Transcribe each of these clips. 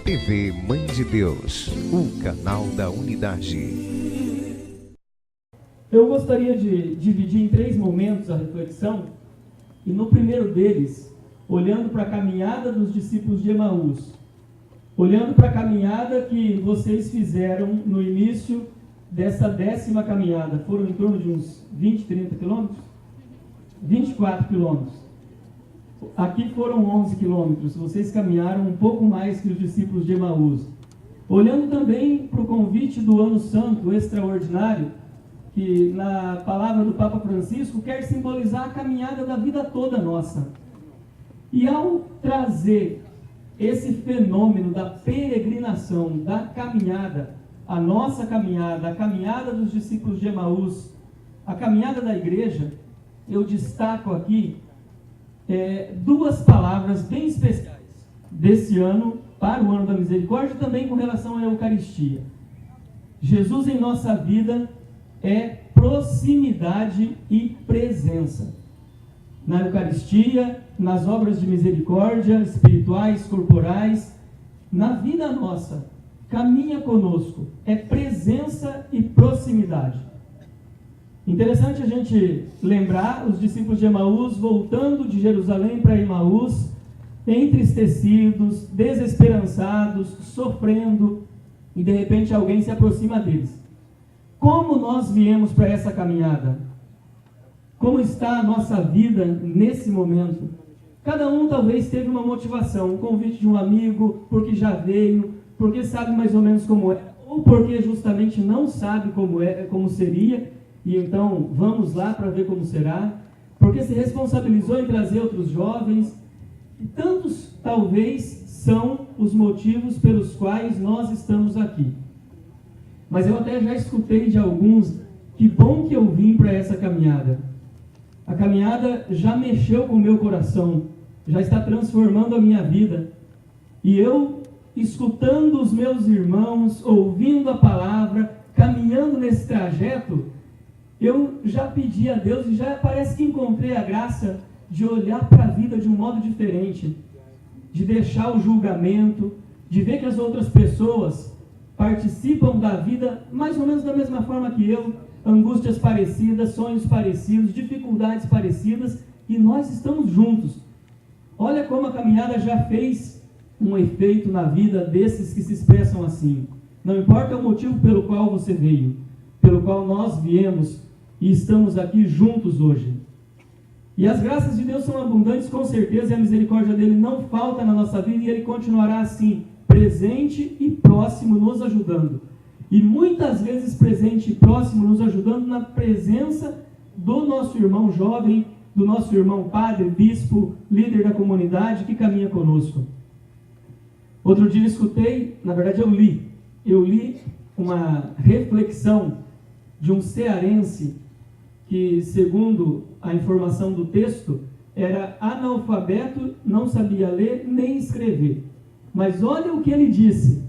TV Mãe de Deus, o canal da unidade. Eu gostaria de dividir em 3 momentos a reflexão, e no primeiro deles, olhando para a caminhada dos discípulos de Emaús, olhando para a caminhada que vocês fizeram no início dessa 10ª caminhada, foram em torno de uns 20, 30 quilômetros? 24 quilômetros. Aqui foram 11 quilômetros, vocês caminharam um pouco mais que os discípulos de Emaús. Olhando também para o convite do Ano Santo extraordinário, que na palavra do Papa Francisco quer simbolizar a caminhada da vida toda nossa. E ao trazer esse fenômeno da peregrinação, da caminhada, a nossa caminhada, a caminhada dos discípulos de Emaús, a caminhada da igreja, eu destaco aqui 2 palavras bem especiais desse ano, para o ano da misericórdia, e também com relação à Eucaristia. Jesus em nossa vida é proximidade e presença. Na Eucaristia, nas obras de misericórdia, espirituais, corporais, na vida nossa, caminha conosco, é presença e proximidade. Interessante a gente lembrar os discípulos de Emaús voltando de Jerusalém para Emaús, entristecidos, desesperançados, sofrendo, e de repente alguém se aproxima deles. Como nós viemos para essa caminhada? Como está a nossa vida nesse momento? Cada um talvez teve uma motivação, um convite de um amigo, porque já veio, porque sabe mais ou menos como é, ou porque justamente não sabe como seria, e então vamos lá para ver como será, porque se responsabilizou em trazer outros jovens, e tantos talvez são os motivos pelos quais nós estamos aqui. Mas eu até já escutei de alguns, que bom que eu vim para essa caminhada. A caminhada já mexeu com o meu coração, já está transformando a minha vida. E eu, escutando os meus irmãos, ouvindo a palavra, caminhando nesse trajeto, eu já pedi a Deus e já parece que encontrei a graça de olhar para a vida de um modo diferente, de deixar o julgamento, de ver que as outras pessoas participam da vida mais ou menos da mesma forma que eu, angústias parecidas, sonhos parecidos, dificuldades parecidas, e nós estamos juntos. Olha como a caminhada já fez um efeito na vida desses que se expressam assim. Não importa o motivo pelo qual você veio, pelo qual nós viemos e estamos aqui juntos hoje. E as graças de Deus são abundantes com certeza, e a misericórdia dele não falta na nossa vida, e ele continuará assim, presente e próximo, nos ajudando. E muitas vezes presente e próximo, nos ajudando na presença do nosso irmão jovem, do nosso irmão padre, bispo, líder da comunidade, que caminha conosco. Outro dia eu escutei, na verdade eu li uma reflexão de um cearense que, segundo a informação do texto, era analfabeto, não sabia ler nem escrever. Mas olha o que ele disse,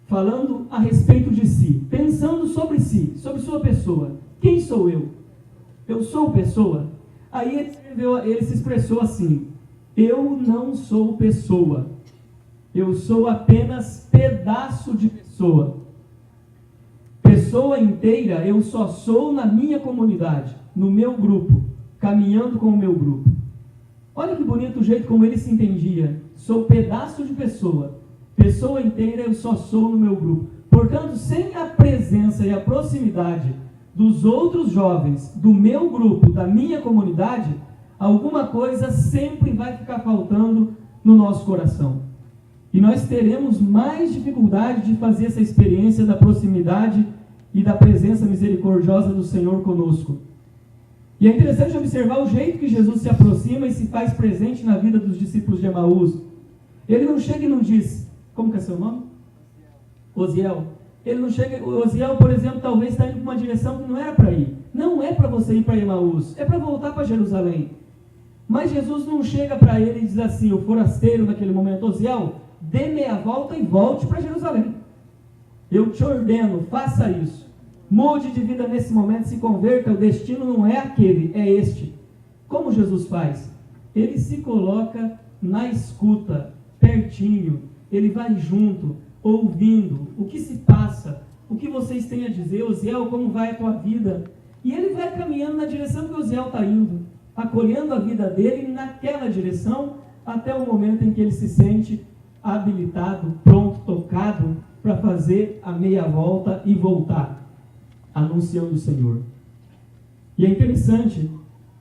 falando a respeito de si, pensando sobre si, sobre sua pessoa. Quem sou eu? Eu sou pessoa? Aí ele se expressou assim: eu não sou pessoa, eu sou apenas pedaço de pessoa. Pessoa inteira eu só sou na minha comunidade, no meu grupo, caminhando com o meu grupo. Olha que bonito o jeito como ele se entendia. Sou pedaço de pessoa, pessoa inteira eu só sou no meu grupo. Portanto, sem a presença e a proximidade dos outros jovens, do meu grupo, da minha comunidade, alguma coisa sempre vai ficar faltando no nosso coração. E nós teremos mais dificuldade de fazer essa experiência da proximidade e da presença misericordiosa do Senhor conosco. E é interessante observar o jeito que Jesus se aproxima e se faz presente na vida dos discípulos de Emaús. Ele não chega e não diz, como que é seu nome? Osiel. Ele não chega, Osiel, por exemplo, talvez está indo para uma direção que não era para ir. Não é para você ir para Emaús, é para voltar para Jerusalém. Mas Jesus não chega para ele e diz assim, o forasteiro naquele momento: Osiel, dê meia volta e volte para Jerusalém. Eu te ordeno, faça isso. Mude de vida nesse momento, se converta, o destino não é aquele, é este. Como Jesus faz? Ele se coloca na escuta, pertinho. ele vai junto, ouvindo o que se passa, o que vocês têm a dizer. Osiel, como vai a tua vida? E ele vai caminhando na direção que Osiel está indo, acolhendo a vida dele naquela direção, até o momento em que ele se sente habilitado, pronto, tocado, para fazer a meia volta e voltar, anunciando o Senhor. E é interessante,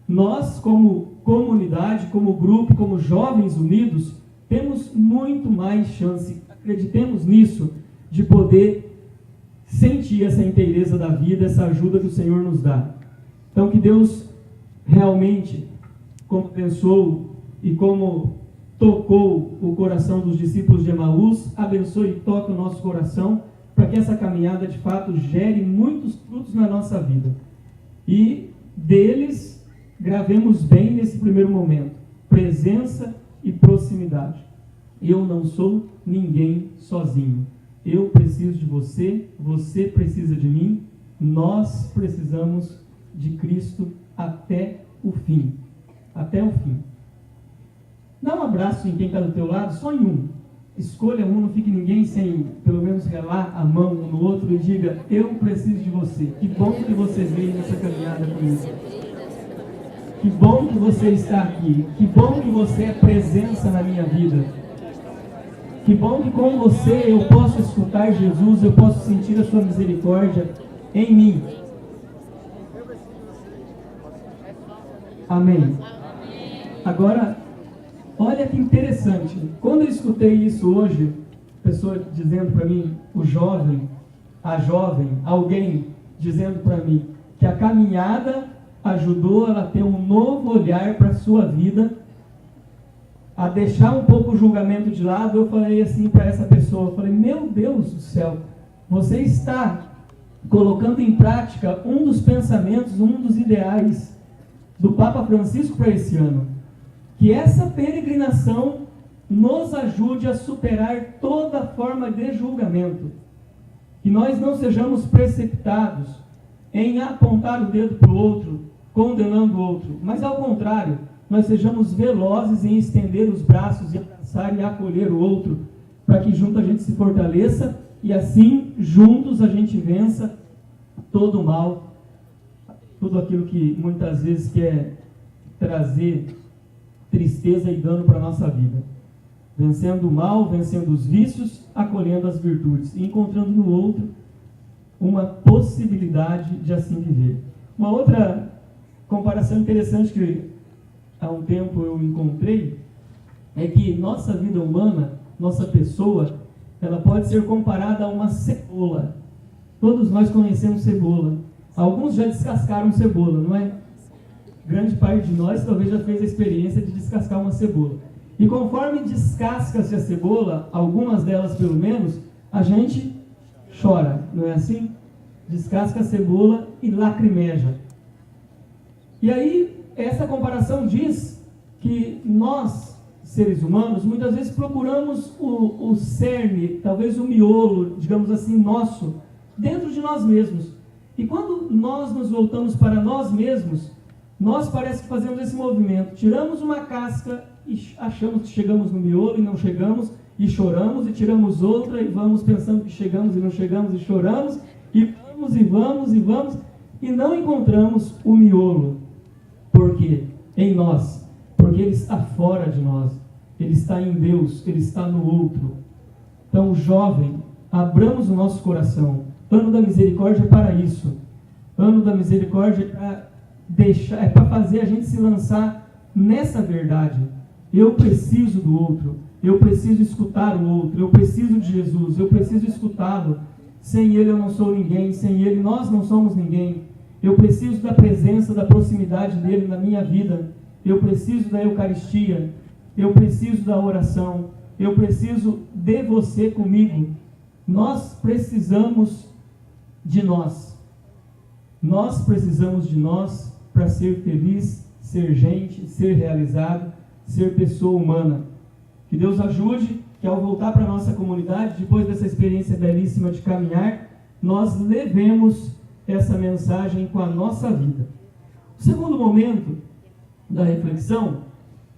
nós como comunidade, como grupo, como jovens unidos, temos muito mais chance, acreditemos nisso, de poder sentir essa inteireza da vida, essa ajuda que o Senhor nos dá. Então que Deus realmente, como pensou e como tocou o coração dos discípulos de Emaús, abençoe e toque o nosso coração, para que essa caminhada de fato gere muitos frutos na nossa vida. E deles, gravemos bem nesse primeiro momento, presença e proximidade. Eu não sou ninguém sozinho. Eu preciso de você, você precisa de mim, nós precisamos de Cristo até o fim. Até o fim. Dá um abraço em quem está do teu lado, só em um. Escolha um, não fique ninguém sem, pelo menos, relar a mão um no outro e diga, eu preciso de você. Que bom que você veio nessa caminhada comigo. Que bom que você está aqui. Que bom que você é presença na minha vida. Que bom que com você eu posso escutar Jesus, eu posso sentir a sua misericórdia em mim. Amém. Agora, olha que interessante. Quando eu escutei isso hoje, pessoa dizendo para mim, o jovem, a jovem, alguém dizendo para mim que a caminhada ajudou ela a ter um novo olhar para a sua vida, a deixar um pouco o julgamento de lado, eu falei assim para essa pessoa, eu falei, meu Deus do céu, você está colocando em prática um dos pensamentos, um dos ideais do Papa Francisco para esse ano. Que essa peregrinação nos ajude a superar toda forma de julgamento. Que nós não sejamos precipitados em apontar o dedo para o outro, condenando o outro, mas ao contrário, nós sejamos velozes em estender os braços e abraçar e acolher o outro, para que junto a gente se fortaleça e assim, juntos, a gente vença todo o mal, tudo aquilo que muitas vezes quer trazer tristeza e dano para a nossa vida. Vencendo o mal, vencendo os vícios, acolhendo as virtudes e encontrando no outro uma possibilidade de assim viver. Uma outra comparação interessante que há um tempo eu encontrei é que nossa vida humana, nossa pessoa, ela pode ser comparada a uma cebola. Todos nós conhecemos cebola. Alguns já descascaram cebola, não é? Grande parte de nós talvez já fez a experiência de descascar uma cebola. E conforme descasca-se a cebola, algumas delas pelo menos, a gente chora, não é assim? Descasca a cebola e lacrimeja. E aí, essa comparação diz que nós, seres humanos, muitas vezes procuramos o cerne, talvez o miolo, digamos assim, nosso, dentro de nós mesmos. E quando nós nos voltamos para nós mesmos, nós parece que fazemos esse movimento. Tiramos uma casca e achamos que chegamos no miolo e não chegamos, e choramos, e tiramos outra e vamos pensando que chegamos e não chegamos, e choramos, e vamos, e vamos, e vamos, e não encontramos o miolo. Por quê? Em nós. Porque ele está fora de nós. Ele está em Deus, ele está no outro. Então, jovem, abramos o nosso coração. Ano da misericórdia é para isso. Ano da misericórdia é para fazer a gente se lançar nessa verdade. Eu preciso do outro. Eu preciso escutar o outro. Eu preciso de Jesus. Eu preciso escutá-lo. Sem ele eu não sou ninguém. Sem ele nós não somos ninguém. Eu preciso da presença, da proximidade dele na minha vida. Eu preciso da Eucaristia. Eu preciso da oração. Eu preciso de você comigo. Nós precisamos de nós. Nós precisamos de nós para ser feliz, ser gente, ser realizado, ser pessoa humana. Que Deus ajude que ao voltar para a nossa comunidade, depois dessa experiência belíssima de caminhar, nós levemos essa mensagem com a nossa vida. O segundo momento da reflexão,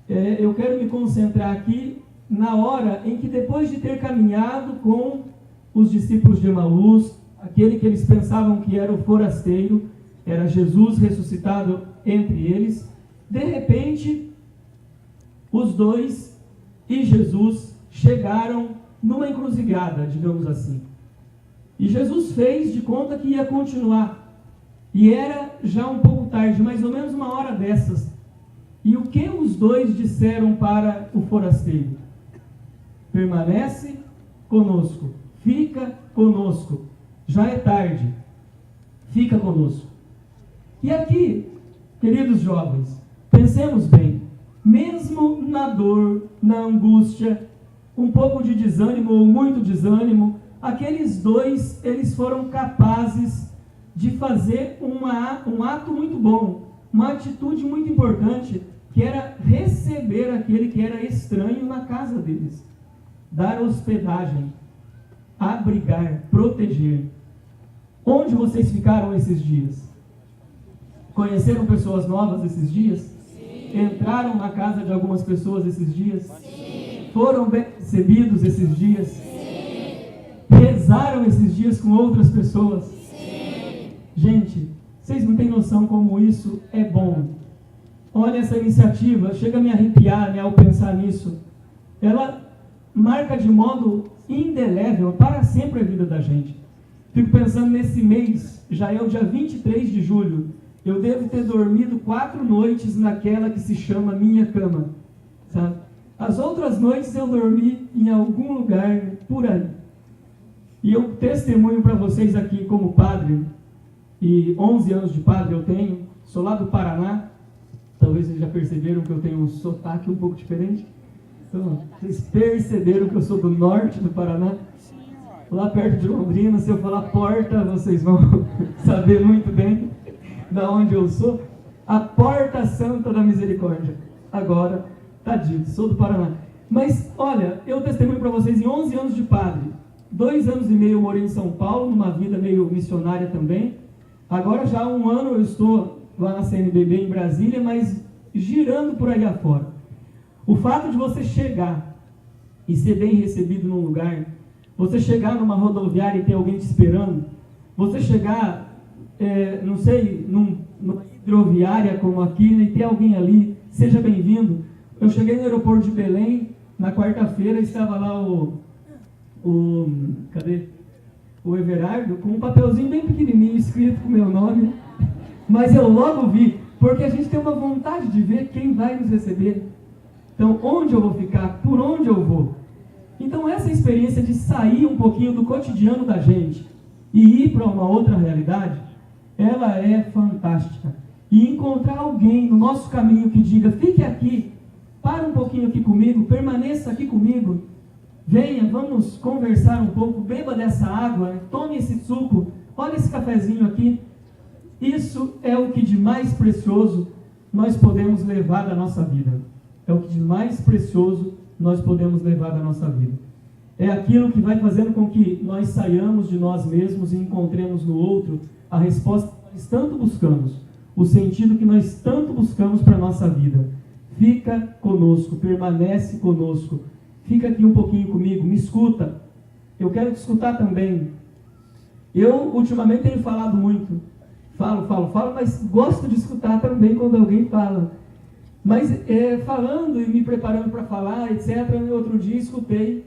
eu quero me concentrar aqui na hora em que, depois de ter caminhado com os discípulos de Emaús, aquele que eles pensavam que era o forasteiro, era Jesus ressuscitado entre eles, de repente, os dois e Jesus chegaram numa encruzilhada, digamos assim. E Jesus fez de conta que ia continuar. E era já um pouco tarde, mais ou menos uma hora dessas. E o que os dois disseram para o forasteiro? Permanece conosco, fica conosco. Já é tarde, fica conosco. E aqui, queridos jovens, pensemos bem, mesmo na dor, na angústia, um pouco de desânimo ou muito desânimo, aqueles dois, eles foram capazes de fazer um ato muito bom, uma atitude muito importante, que era receber aquele que era estranho na casa deles, dar hospedagem, abrigar, proteger. Onde vocês ficaram esses dias? Conheceram pessoas novas esses dias? Sim. Entraram na casa de algumas pessoas esses dias? Sim. Foram bem recebidos esses dias? Sim. Rezaram esses dias com outras pessoas? Sim. Gente, vocês não têm noção como isso é bom. Olha essa iniciativa, chega a me arrepiar, né, ao pensar nisso. Ela marca de modo indelével para sempre a vida da gente. Fico pensando nesse mês, já é o dia 23 de julho, eu devo ter dormido 4 noites naquela que se chama minha cama, sabe? As outras noites eu dormi em algum lugar por aí. E eu testemunho para vocês aqui como padre, e 11 anos de padre eu tenho, sou lá do Paraná, talvez vocês já perceberam que eu tenho um sotaque um pouco diferente. Então, vocês perceberam que eu sou do norte do Paraná? Lá perto de Londrina, se eu falar porta, vocês vão saber muito bem de onde eu sou. A Porta Santa da Misericórdia. Agora, tá dito, sou do Paraná. Mas, olha, eu testemunho para vocês em 11 anos de padre. 2 anos e meio eu morei em São Paulo, numa vida meio missionária também. Agora já há 1 ano eu estou lá na CNBB em Brasília, mas girando por aí afora. O fato de você chegar e ser bem recebido num lugar, você chegar numa rodoviária e ter alguém te esperando, você chegar, não sei, numa hidroviária como aqui, né, e ter alguém ali, seja bem-vindo. Eu cheguei no aeroporto de Belém, na quarta-feira, estava lá cadê? O Everardo, com um papelzinho bem pequenininho, escrito com o meu nome, mas eu logo vi, porque a gente tem uma vontade de ver quem vai nos receber. Então, onde eu vou ficar? Por onde eu vou? Então, essa experiência de sair um pouquinho do cotidiano da gente e ir para uma outra realidade, ela é fantástica. E encontrar alguém no nosso caminho que diga, fique aqui, para um pouquinho aqui comigo, permaneça aqui comigo, venha, vamos conversar um pouco, beba dessa água, tome esse suco, olha esse cafezinho aqui. Isso é o que de mais precioso nós podemos levar da nossa vida. É o que de mais precioso nós podemos levar da nossa vida. É aquilo que vai fazendo com que nós saiamos de nós mesmos e encontremos no outro a resposta que nós tanto buscamos, o sentido que nós tanto buscamos para a nossa vida. Fica conosco, permanece conosco. Fica aqui um pouquinho comigo, me escuta. Eu quero te escutar também. Eu, ultimamente, tenho falado muito. Falo, mas gosto de escutar também quando alguém fala. Mas falando e me preparando para falar, etc., outro dia escutei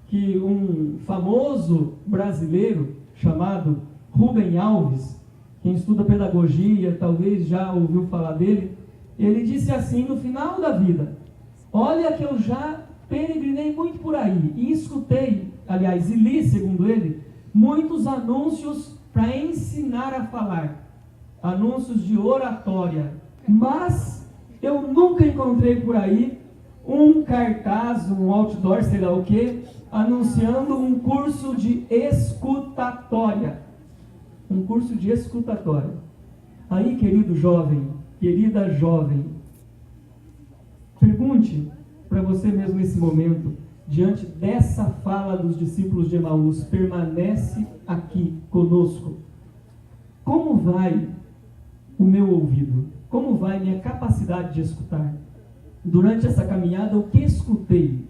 que um famoso brasileiro chamado Rubem Alves, quem estuda pedagogia, talvez já ouviu falar dele, ele disse assim no final da vida: olha que eu já peregrinei muito por aí e escutei, aliás, e li, segundo ele, muitos anúncios para ensinar a falar, anúncios de oratória, mas eu nunca encontrei por aí um cartaz, um outdoor, sei lá o que, anunciando um curso de escutatória. Um curso de escutatória. Aí, querido jovem, querida jovem, pergunte para você mesmo nesse momento, diante dessa fala dos discípulos de Emaús, permanece aqui conosco. Como vai o meu ouvido? Como vai minha capacidade de escutar? Durante essa caminhada, o que escutei?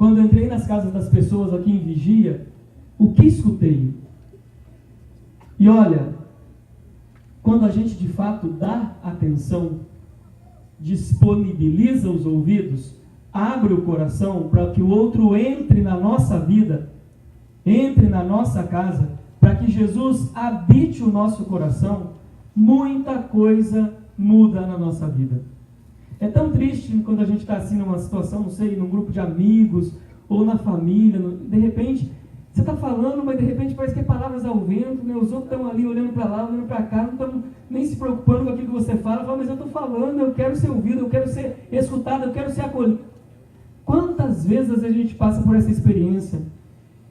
quando eu entrei nas casas das pessoas aqui em Vigia, o que escutei? E olha, quando a gente de fato dá atenção, disponibiliza os ouvidos, abre o coração para que o outro entre na nossa vida, entre na nossa casa, para que Jesus habite o nosso coração, muita coisa muda na nossa vida. É tão triste quando a gente está assim numa situação, não sei, num grupo de amigos, ou na família, de repente, você está falando, mas de repente parece que é palavras ao vento, né? Os outros estão ali olhando para lá, olhando para cá, não estão nem se preocupando com aquilo que você fala, mas eu estou falando, eu quero ser ouvido, eu quero ser escutado, eu quero ser acolhido. Quantas vezes a gente passa por essa experiência?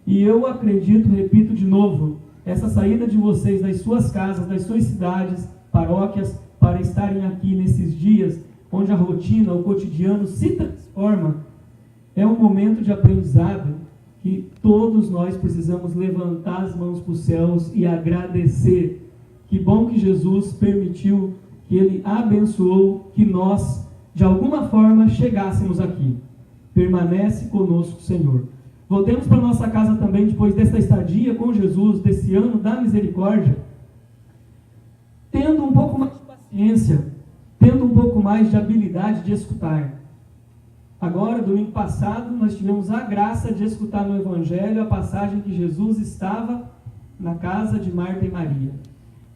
E eu acredito, repito de novo, essa saída de vocês das suas casas, das suas cidades, paróquias, para estarem aqui nesses dias, onde a rotina, o cotidiano se transforma, é um momento de aprendizado que todos nós precisamos levantar as mãos para os céus e agradecer. Que bom que Jesus permitiu, que Ele abençoou, que nós, de alguma forma, chegássemos aqui. Permanece conosco, Senhor. Voltemos para a nossa casa também, depois desta estadia com Jesus, desse ano da misericórdia, tendo um pouco mais de paciência, tendo um pouco mais de habilidade de escutar. Agora, domingo passado, nós tivemos a graça de escutar no Evangelho a passagem que Jesus estava na casa de Marta e Maria.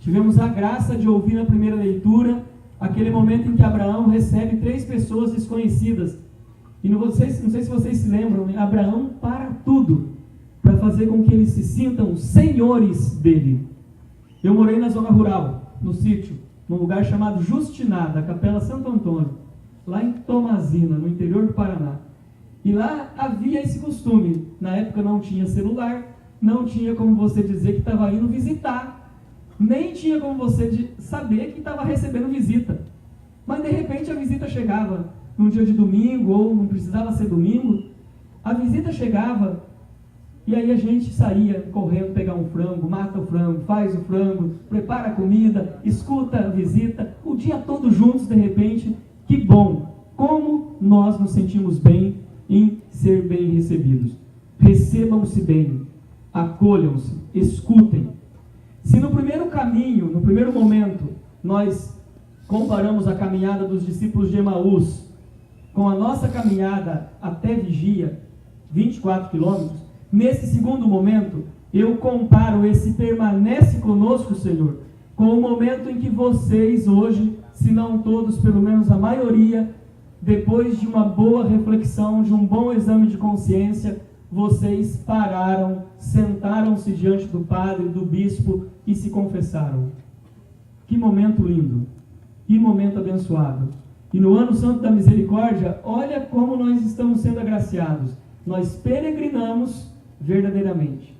Tivemos a graça de ouvir na primeira leitura aquele momento em que Abraão recebe 3 pessoas desconhecidas. E não sei se vocês se lembram, né? Abraão para tudo para fazer com que eles se sintam senhores dele. Eu morei na zona rural, no sítio, num lugar chamado Justiná, da Capela Santo Antônio, lá em Tomazina, no interior do Paraná. E lá havia esse costume. Na época não tinha celular, não tinha como você dizer que estava indo visitar, nem tinha como você saber que estava recebendo visita. Mas de repente a visita chegava num dia de domingo, ou não precisava ser domingo, a visita chegava, e aí a gente saía correndo pegar um frango, mata o frango, faz o frango, prepara a comida, escuta a visita, o dia todo juntos de repente. Que bom! Como nós nos sentimos bem em ser bem recebidos. Recebam-se bem, acolham-se, escutem. Se no primeiro caminho, no primeiro momento, nós comparamos a caminhada dos discípulos de Emaús com a nossa caminhada até Vigia, 24 quilômetros, nesse segundo momento, eu comparo esse permanece conosco, Senhor, com o momento em que vocês hoje, se não todos, pelo menos a maioria, depois de uma boa reflexão, de um bom exame de consciência, vocês pararam, sentaram-se diante do padre, do bispo e se confessaram. Que momento lindo, que momento abençoado. E no Ano Santo da Misericórdia, olha como nós estamos sendo agraciados. Nós peregrinamos verdadeiramente.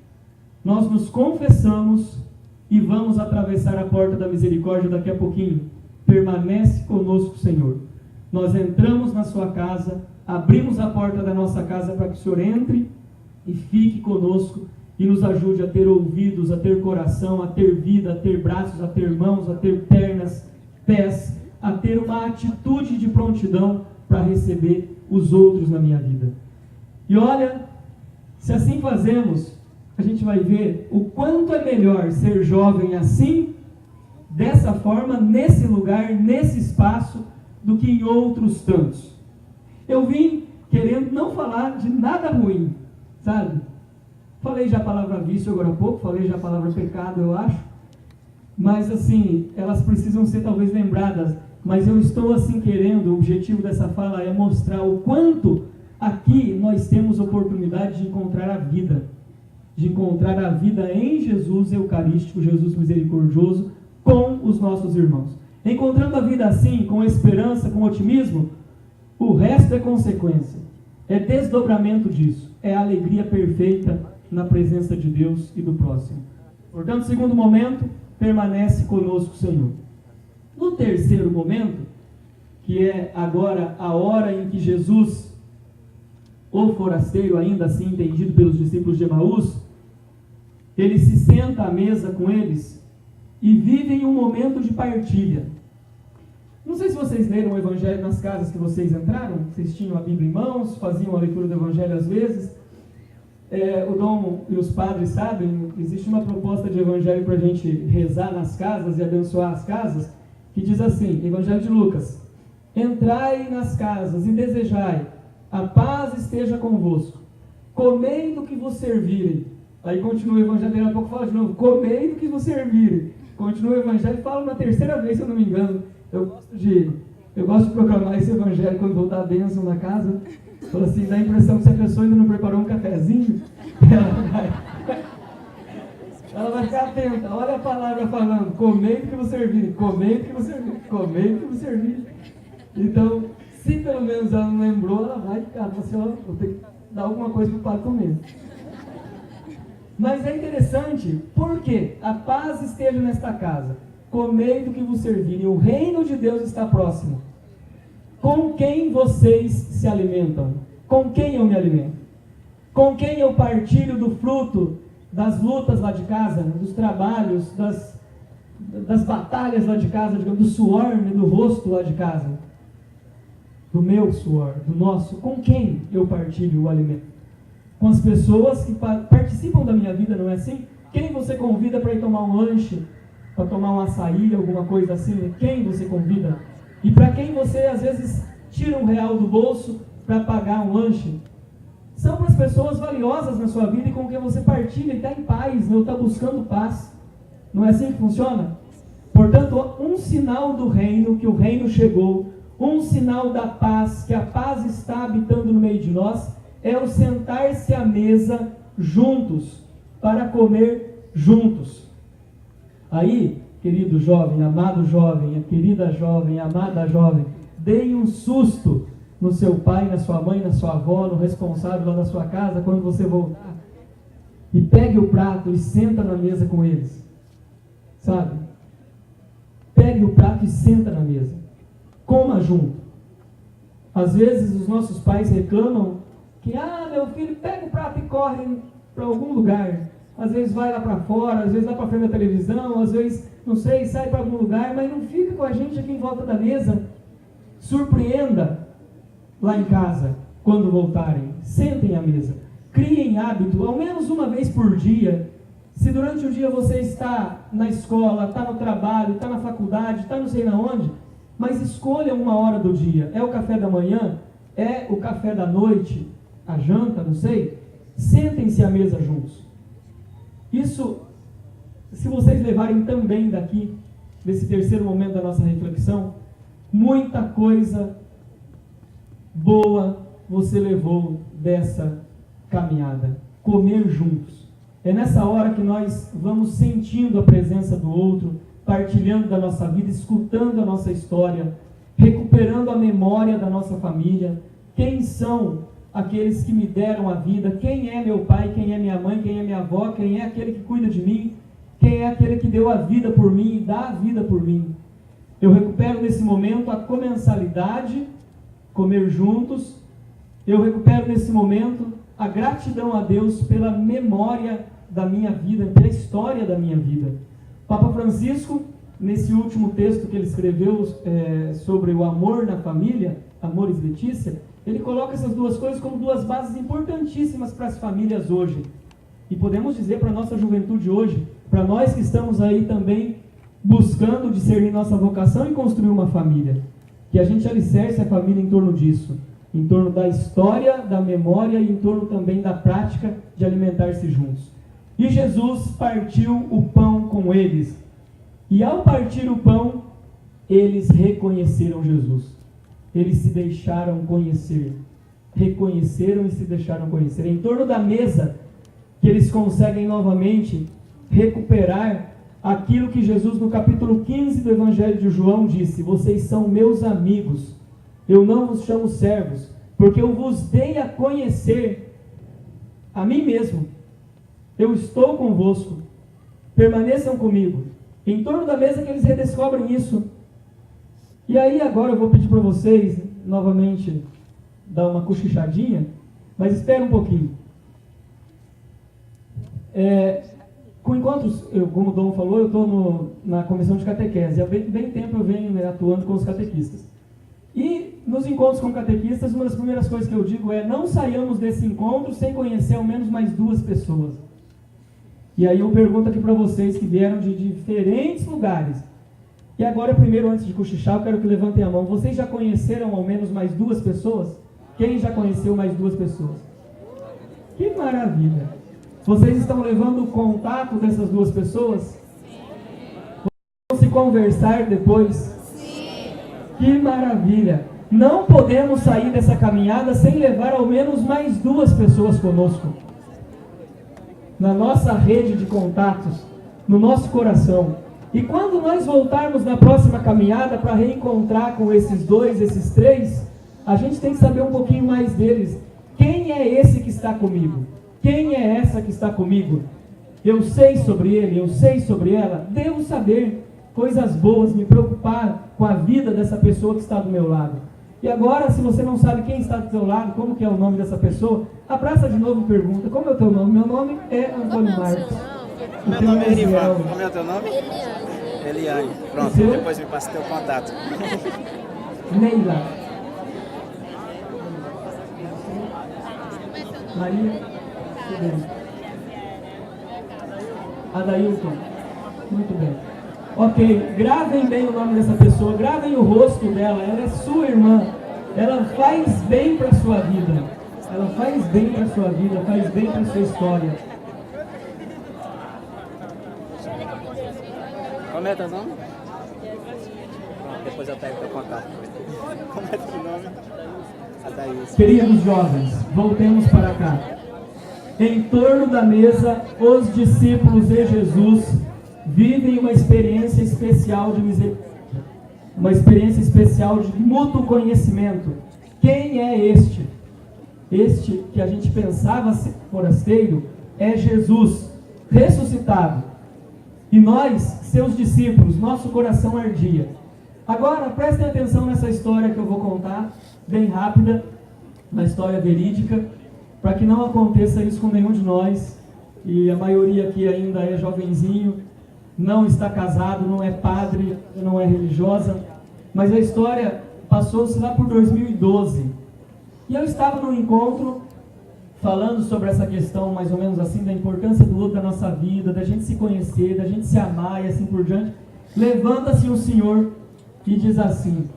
Nós nos confessamos e vamos atravessar a porta da misericórdia daqui a pouquinho. Permanece conosco, Senhor. Nós entramos na sua casa, abrimos a porta da nossa casa para que o Senhor entre e fique conosco e nos ajude a ter ouvidos, a ter coração, a ter vida, a ter braços, a ter mãos, a ter pernas, pés, a ter uma atitude de prontidão para receber os outros na minha vida. E olha, se assim fazemos, a gente vai ver o quanto é melhor ser jovem assim, dessa forma, nesse lugar, nesse espaço, do que em outros tantos. Eu vim querendo não falar de nada ruim, sabe? Falei já a palavra vício agora há pouco, falei já a palavra pecado, eu acho. Mas assim, elas precisam ser talvez lembradas. Mas eu estou assim querendo, o objetivo dessa fala é mostrar o quanto aqui nós temos oportunidade de encontrar a vida. De encontrar a vida em Jesus Eucarístico, Jesus misericordioso, com os nossos irmãos. Encontrando a vida assim, com esperança, com otimismo, o resto é consequência. É desdobramento disso. É a alegria perfeita na presença de Deus e do próximo. Portanto, segundo momento, permanece conosco, Senhor. No terceiro momento, que é agora a hora em que Jesus, o forasteiro, ainda assim entendido pelos discípulos de Emaús, ele se senta à mesa com eles e vivem um momento de partilha. Não sei se vocês leram o Evangelho nas casas que vocês entraram, vocês tinham a Bíblia em mãos, faziam a leitura do Evangelho às vezes. O Dom e os padres sabem, existe uma proposta de Evangelho para a gente rezar nas casas e abençoar as casas, que diz assim, Evangelho de Lucas: entrai nas casas e desejai, a paz esteja convosco, comei do que vos servirem. Aí continua o Evangelho, daqui a pouco fala de novo, comei do que vos servirem. Continua o Evangelho e fala na terceira vez, se eu não me engano. Eu gosto de proclamar esse Evangelho quando vou dar a bênção na casa. Fala assim, dá a impressão que se a pessoa ainda não preparou um cafezinho, ela vai ficar atenta. Olha a palavra falando, comei do que vos servirem, comei do que vos servirem, comei do que vos servirem. Então, se pelo menos ela não lembrou, ela vai ficar, assim, ó, vou ter que dar alguma coisa para o padre comer. Mas é interessante, porque a paz esteja nesta casa, comei do que vos servirem, o reino de Deus está próximo. Com quem vocês se alimentam? Com quem eu me alimento? Com quem eu partilho do fruto das lutas lá de casa, dos trabalhos, das batalhas lá de casa, digamos, do suor, do rosto lá de casa? Do meu suor, do nosso. Com quem eu partilho o alimento? Com as pessoas que participam da minha vida, não é assim? Quem você convida para ir tomar um lanche, para tomar um açaí, alguma coisa assim? Quem você convida? E para quem você, às vezes, tira R$1 do bolso para pagar um lanche? São para as pessoas valiosas na sua vida e com quem você partilha e está em paz, ou está buscando paz. Não é assim que funciona? Portanto, um sinal do reino, que o reino chegou, um sinal da paz, que a paz está habitando no meio de nós, é o sentar-se à mesa juntos, para comer juntos. Aí, querido jovem, amado jovem, querida jovem, amada jovem, deem um susto no seu pai, na sua mãe, na sua avó, no responsável lá da sua casa, quando você voltar, e pegue o prato e senta na mesa com eles, sabe? Pegue o prato e senta na mesa, coma junto. Às vezes os nossos pais reclamam que, meu filho, pega o prato e corre para algum lugar. Às vezes vai lá para fora, às vezes vai para frente da televisão, às vezes, não sei, sai para algum lugar, mas não fica com a gente aqui em volta da mesa. Surpreenda lá em casa, quando voltarem. Sentem à mesa. Criem hábito, ao menos uma vez por dia. Se durante o dia você está na escola, está no trabalho, está na faculdade, está não sei na onde, mas escolha uma hora do dia. É o café da manhã? É o café da noite? A janta? Não sei. Sentem-se à mesa juntos. Isso, se vocês levarem também daqui, nesse terceiro momento da nossa reflexão, muita coisa boa você levou dessa caminhada. Comer juntos. É nessa hora que nós vamos sentindo a presença do outro, partilhando da nossa vida, escutando a nossa história, recuperando a memória da nossa família. Quem são aqueles que me deram a vida? Quem é meu pai? Quem é minha mãe? Quem é minha avó? Quem é aquele que cuida de mim? Quem é aquele que deu a vida por mim e dá a vida por mim? Eu recupero nesse momento a comensalidade, comer juntos. Eu recupero nesse momento a gratidão a Deus pela memória da minha vida, pela história da minha vida. Papa Francisco, nesse último texto que ele escreveu sobre o amor na família, Amoris Laetitia, ele coloca essas duas coisas como duas bases importantíssimas para as famílias hoje. E podemos dizer para a nossa juventude hoje, para nós que estamos aí também buscando discernir nossa vocação e construir uma família, que a gente alicerce a família em torno disso, em torno da história, da memória e em torno também da prática de alimentar-se juntos. E Jesus partiu o pão com eles. E ao partir o pão, eles reconheceram Jesus. Eles se deixaram conhecer. Reconheceram e se deixaram conhecer. É em torno da mesa que eles conseguem novamente recuperar aquilo que Jesus, no capítulo 15 do Evangelho de João, disse: vocês são meus amigos, eu não vos chamo servos, porque eu vos dei a conhecer a mim mesmo. Eu estou convosco, permaneçam comigo. Em torno da mesa que eles redescobrem isso. E aí agora eu vou pedir para vocês, novamente, dar uma cochichadinha, mas espera um pouquinho. Com encontros, como o Dom falou, eu estou na comissão de catequese. Há bem tempo eu venho, né, atuando com os catequistas. E nos encontros com catequistas, uma das primeiras coisas que eu digo é: não saiamos desse encontro sem conhecer ao menos mais 2 pessoas. E aí eu pergunto aqui para vocês que vieram de diferentes lugares. E agora, primeiro, antes de cochichar, eu quero que levantem a mão. Vocês já conheceram ao menos mais 2 pessoas? Quem já conheceu mais 2 pessoas? Que maravilha! Vocês estão levando o contato dessas 2 pessoas? Sim. Vão se conversar depois? Sim. Que maravilha! Não podemos sair dessa caminhada sem levar ao menos mais 2 pessoas conosco. Na nossa rede de contatos, no nosso coração. E quando nós voltarmos na próxima caminhada para reencontrar com esses 2, esses 3, a gente tem que saber um pouquinho mais deles. Quem é esse que está comigo? Quem é essa que está comigo? Eu sei sobre ele, eu sei sobre ela. Devo saber coisas boas, me preocupar com a vida dessa pessoa que está do meu lado. E agora, se você não sabe quem está do seu lado, como que é o nome dessa pessoa, abraça de novo e pergunta: como é o teu nome? Meu nome é Antônio Marcos. Meu nome é Erivan. Como é o teu nome? Eliane. Pronto, depois me passa teu contato. Neila. Maria. Adailton. Muito bem. Ok, gravem bem o nome dessa pessoa, gravem o rosto dela. Ela é sua irmã. Ela faz bem para a sua vida. Ela faz bem para a sua vida, faz bem para a sua história. Como é teu nome? Pronto, depois eu pego teu contato. Como é teu nome? Adailton. Queridos jovens, voltemos para cá. Em torno da mesa, os discípulos de Jesus vivem uma experiência especial de misericórdia, uma experiência especial de mútuo conhecimento. Quem é este? Este que a gente pensava ser forasteiro é Jesus, ressuscitado. E nós, seus discípulos, nosso coração ardia. Agora, prestem atenção nessa história que eu vou contar, bem rápida, uma história verídica, para que não aconteça isso com nenhum de nós, e a maioria aqui ainda é jovenzinho, não está casado, não é padre, não é religiosa, mas a história passou-se lá por 2012. E eu estava num encontro falando sobre essa questão, mais ou menos assim, da importância do outro da nossa vida, da gente se conhecer, da gente se amar e assim por diante. Levanta-se um senhor e diz assim: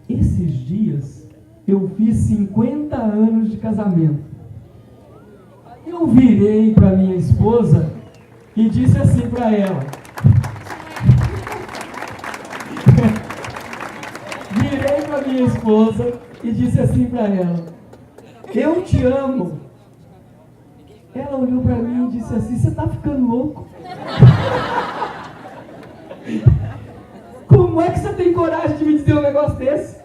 esses dias eu fiz 50 anos de casamento. Eu virei para minha esposa e disse assim para ela. Virei para minha esposa e disse assim para ela: eu te amo. Ela olhou para mim e disse assim: você está ficando louco? Como é que você tem coragem de me dizer um negócio desse?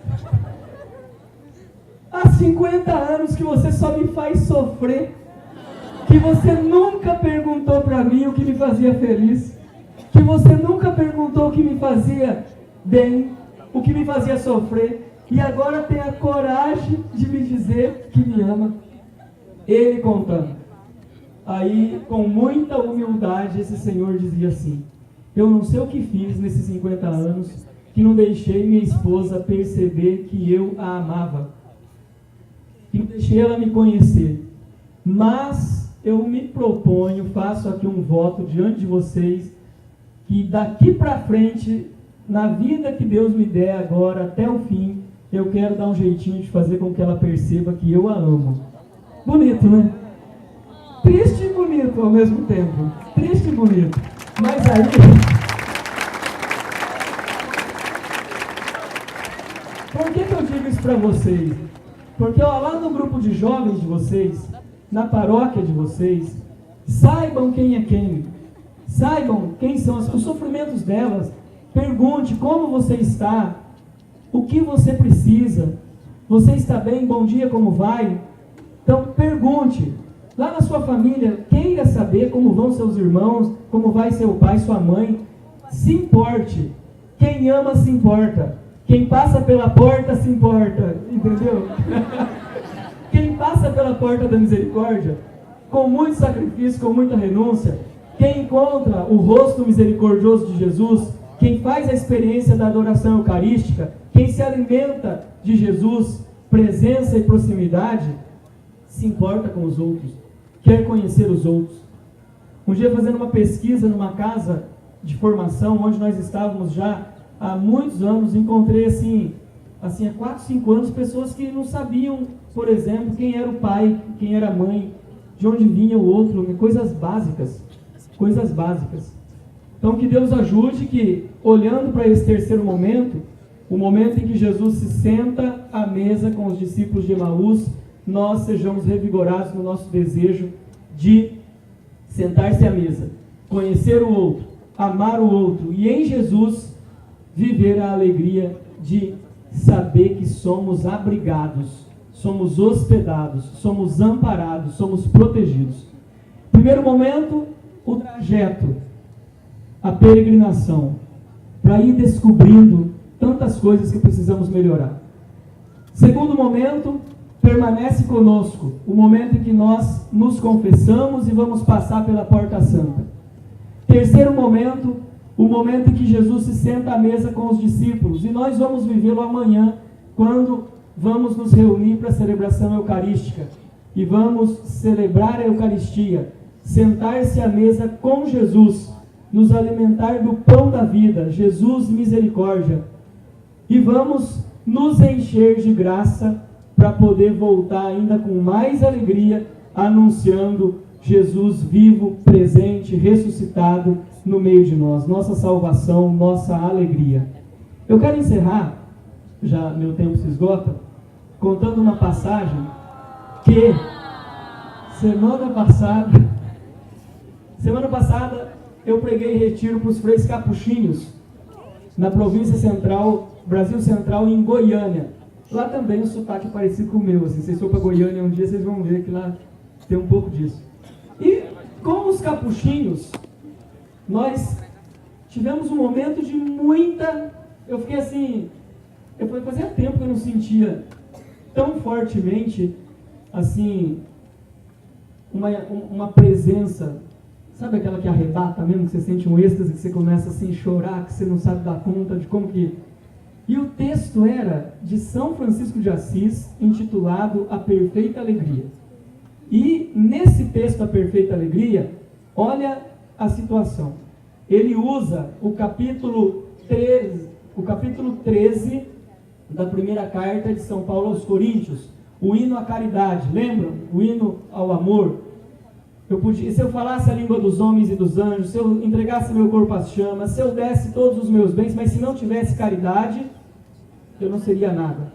Há 50 anos que você só me faz sofrer, que você nunca perguntou para mim o que me fazia feliz, que você nunca perguntou o que me fazia bem, o que me fazia sofrer, e agora tem a coragem de me dizer que me ama. Ele contando. Aí, com muita humildade, esse senhor dizia assim: eu não sei o que fiz nesses 50 anos, que não deixei minha esposa perceber que eu a amava, que não deixei ela me conhecer, mas eu me proponho, faço aqui um voto diante de vocês, que daqui para frente, na vida que Deus me der agora, até o fim, eu quero dar um jeitinho de fazer com que ela perceba que eu a amo. Bonito, né? Triste e bonito ao mesmo tempo. Triste e bonito. Mas aí... por que eu digo isso para vocês? Porque ó, lá no grupo de jovens de vocês, na paróquia de vocês, saibam quem é quem. Saibam quem são os sofrimentos delas. Pergunte como você está, o que você precisa. Você está bem? Bom dia, como vai? Então pergunte. Lá na sua família, queira saber como vão seus irmãos, como vai seu pai, sua mãe. Se importe. Quem ama se importa. Quem passa pela porta se importa. Entendeu? Quem passa pela porta da misericórdia com muito sacrifício, com muita renúncia, quem encontra o rosto misericordioso de Jesus, quem faz a experiência da adoração eucarística, quem se alimenta de Jesus, presença e proximidade, se importa com os outros, quer conhecer os outros. Um dia, fazendo uma pesquisa numa casa de formação, onde nós estávamos já há muitos anos, encontrei assim há 4, 5 anos, pessoas que não sabiam, por exemplo, quem era o pai, quem era a mãe, de onde vinha o outro, coisas básicas. Então, que Deus ajude que, olhando para esse terceiro momento, o momento em que Jesus se senta à mesa com os discípulos de Emaús, nós sejamos revigorados no nosso desejo de sentar-se à mesa, conhecer o outro, amar o outro e em Jesus viver a alegria de saber que somos abrigados, somos hospedados, somos amparados, somos protegidos. Primeiro momento, o trajeto, a peregrinação, para ir descobrindo tantas coisas que precisamos melhorar. Segundo momento, permanece conosco, o momento em que nós nos confessamos e vamos passar pela porta santa. Terceiro momento, o momento em que Jesus se senta à mesa com os discípulos, e nós vamos vivê-lo amanhã, quando vamos nos reunir para a celebração eucarística, e vamos celebrar a Eucaristia, sentar-se à mesa com Jesus, nos alimentar do pão da vida, Jesus misericórdia, e vamos nos encher de graça para poder voltar ainda com mais alegria, anunciando Jesus vivo, presente, ressuscitado no meio de nós, nossa salvação, nossa alegria. Eu quero encerrar, já meu tempo se esgota, contando uma passagem que semana passada eu preguei retiro para os freios capuchinhos na província central, Brasil Central, em Goiânia. Lá também o sotaque é parecido com o meu, assim, vocês forem para Goiânia um dia, vocês vão ver que lá tem um pouco disso. E com os capuchinhos, nós tivemos um momento de muita... Eu fiquei assim... Fazia tempo que eu não sentia tão fortemente, assim, uma presença, sabe aquela que arrebata mesmo, que você sente um êxtase, que você começa assim a chorar, que você não sabe dar conta de como que... E o texto era de São Francisco de Assis, intitulado A Perfeita Alegria. E nesse texto, A Perfeita Alegria, olha a situação. Ele usa o capítulo 13 da primeira carta de São Paulo aos Coríntios, o hino à caridade, lembram? O hino ao amor. Se eu falasse a língua dos homens e dos anjos, se eu entregasse meu corpo às chamas, se eu desse todos os meus bens, mas se não tivesse caridade, eu não seria nada.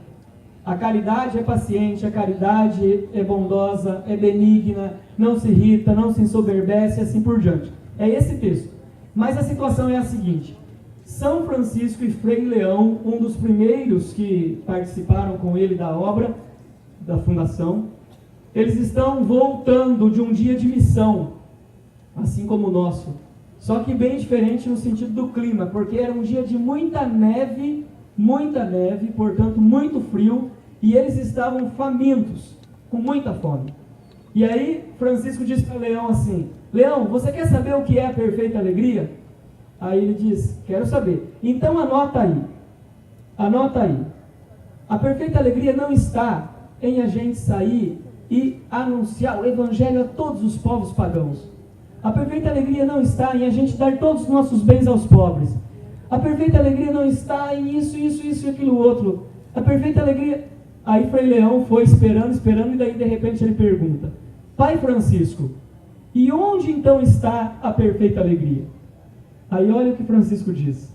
A caridade é paciente, a caridade é bondosa, é benigna, não se irrita, não se ensoberbece, e assim por diante. É esse texto. Mas a situação é a seguinte: São Francisco e Frei Leão, um dos primeiros que participaram com ele da obra, da fundação, eles estão voltando de um dia de missão, assim como o nosso, só que bem diferente no sentido do clima, porque era um dia de muita neve, portanto muito frio, e eles estavam famintos, com muita fome. E aí Francisco disse para Leão assim: Leão, você quer saber o que é a perfeita alegria? Aí ele diz: quero saber. Então anota aí. A perfeita alegria não está em a gente sair e anunciar o evangelho a todos os povos pagãos. A perfeita alegria não está em a gente dar todos os nossos bens aos pobres. A perfeita alegria não está em isso e aquilo outro. A perfeita alegria... Aí Frei Leão foi esperando, e daí de repente ele pergunta: Pai Francisco, e onde então está a perfeita alegria? Aí olha o que Francisco diz: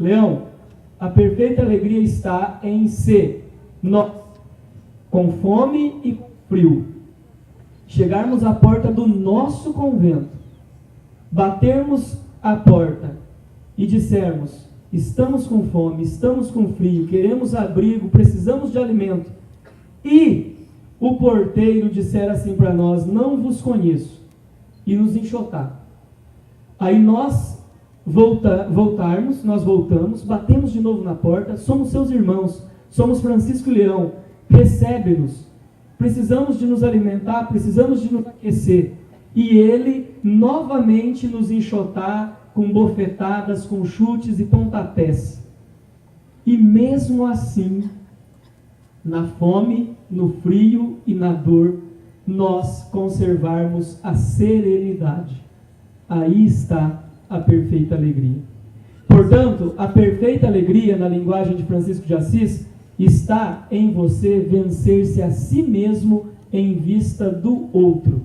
Leão, a perfeita alegria está em ser nós, com fome e frio, chegarmos à porta do nosso convento, batermos a porta e dissermos: estamos com fome, estamos com frio, queremos abrigo, precisamos de alimento, e o porteiro disser assim para nós: não vos conheço, e nos enxotar. Aí nós voltamos, batemos de novo na porta, somos seus irmãos, somos Francisco e Leão, recebe-nos, precisamos de nos alimentar, precisamos de nos aquecer. e ele novamente nos enxotar com bofetadas, com chutes e pontapés. E mesmo assim, na fome, no frio e na dor, nós conservarmos a serenidade. Aí está a perfeita alegria. Portanto, a perfeita alegria, na linguagem de Francisco de Assis, está em você vencer-se a si mesmo em vista do outro.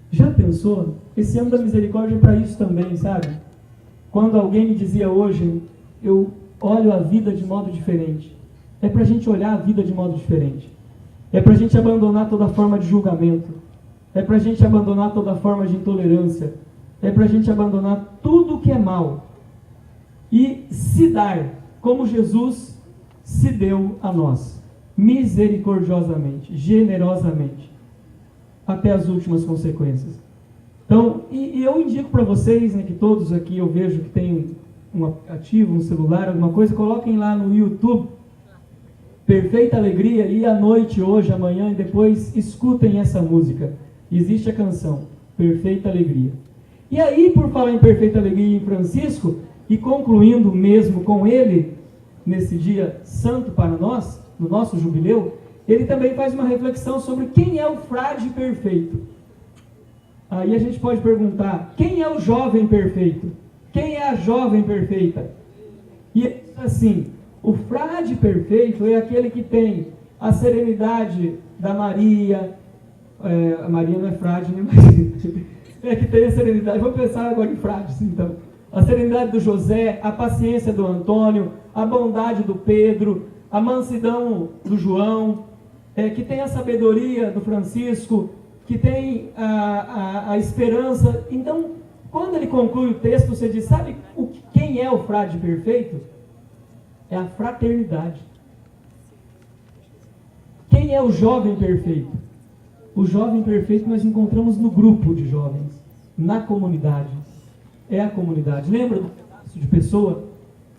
Já pensou? Esse ano da misericórdia é para isso também, sabe? Quando alguém me dizia hoje, eu olho a vida de modo diferente. É para a gente olhar a vida de modo diferente. É para a gente abandonar toda forma de julgamento. É para a gente abandonar toda forma de intolerância. É para a gente abandonar tudo o que é mal. E se dar como Jesus se deu a nós. Misericordiosamente, generosamente. Até as últimas consequências. Então, e eu indico para vocês, né, que todos aqui eu vejo que tem um aplicativo, um celular, alguma coisa, coloquem lá no YouTube Perfeita Alegria e à noite, hoje, amanhã e depois escutem essa música. Existe a canção Perfeita Alegria. E aí, por falar em Perfeita Alegria em Francisco, e concluindo mesmo com ele, nesse dia santo para nós, no nosso jubileu, ele também faz uma reflexão sobre quem é o frade perfeito. Aí a gente pode perguntar, quem é o jovem perfeito? Quem é a jovem perfeita? E assim, o frade perfeito é aquele que tem a serenidade da Maria, a Maria não é frade, né? Mas é que tem a serenidade, vou pensar agora em frades, então. A serenidade do José, a paciência do Antônio, a bondade do Pedro, a mansidão do João, que tem a sabedoria do Francisco, que tem a esperança. Então, quando ele conclui o texto, você diz, sabe quem é o frade perfeito? É a fraternidade. Quem é o jovem perfeito? O jovem perfeito nós encontramos no grupo de jovens, na comunidade. É a comunidade. Lembra do pedaço de pessoa?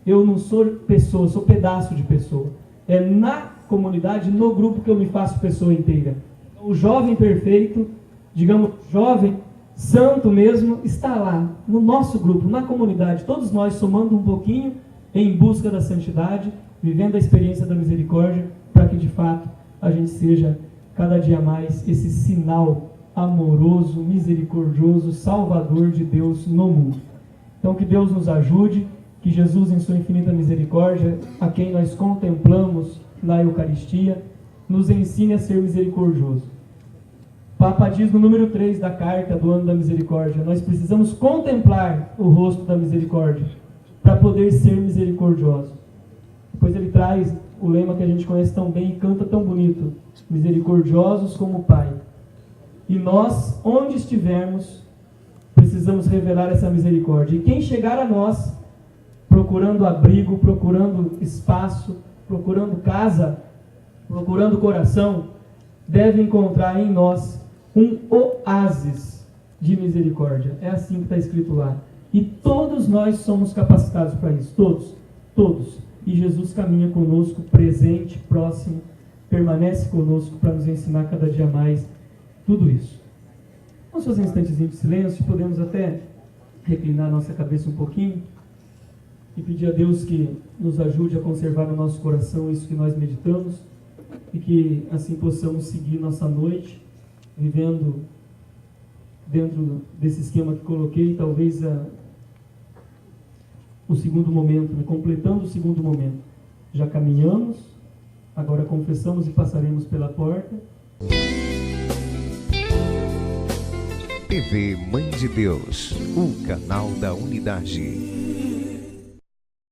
Eu não sou pessoa, sou pedaço de pessoa. É na comunidade, no grupo que eu me faço pessoa inteira. O jovem perfeito, digamos, jovem santo mesmo, está lá, no nosso grupo, na comunidade. Todos nós somando um pouquinho em busca da santidade, vivendo a experiência da misericórdia, para que de fato a gente seja cada dia mais esse sinal amoroso, misericordioso, salvador de Deus no mundo. Então que Deus nos ajude, que Jesus em sua infinita misericórdia, a quem nós contemplamos na Eucaristia, nos ensine a ser misericordioso. Papa diz no número 3 da carta do ano da misericórdia, nós precisamos contemplar o rosto da misericórdia para poder ser misericordioso. Depois ele traz o lema que a gente conhece tão bem e canta tão bonito, misericordiosos como o Pai. E nós, onde estivermos, precisamos revelar essa misericórdia. E quem chegar a nós, procurando abrigo, procurando espaço, procurando casa, procurando coração, deve encontrar em nós um oásis de misericórdia. É assim que está escrito lá. E todos nós somos capacitados para isso. Todos. Todos. E Jesus caminha conosco, presente, próximo, permanece conosco para nos ensinar cada dia mais tudo isso. Vamos fazer um instantezinho de silêncio, podemos até reclinar nossa cabeça um pouquinho e pedir a Deus que nos ajude a conservar no nosso coração isso que nós meditamos e que assim possamos seguir nossa noite, vivendo dentro desse esquema que coloquei, talvez o segundo momento, né? Completando o segundo momento. Já caminhamos, agora confessamos e passaremos pela porta. TV Mãe de Deus, o canal da unidade.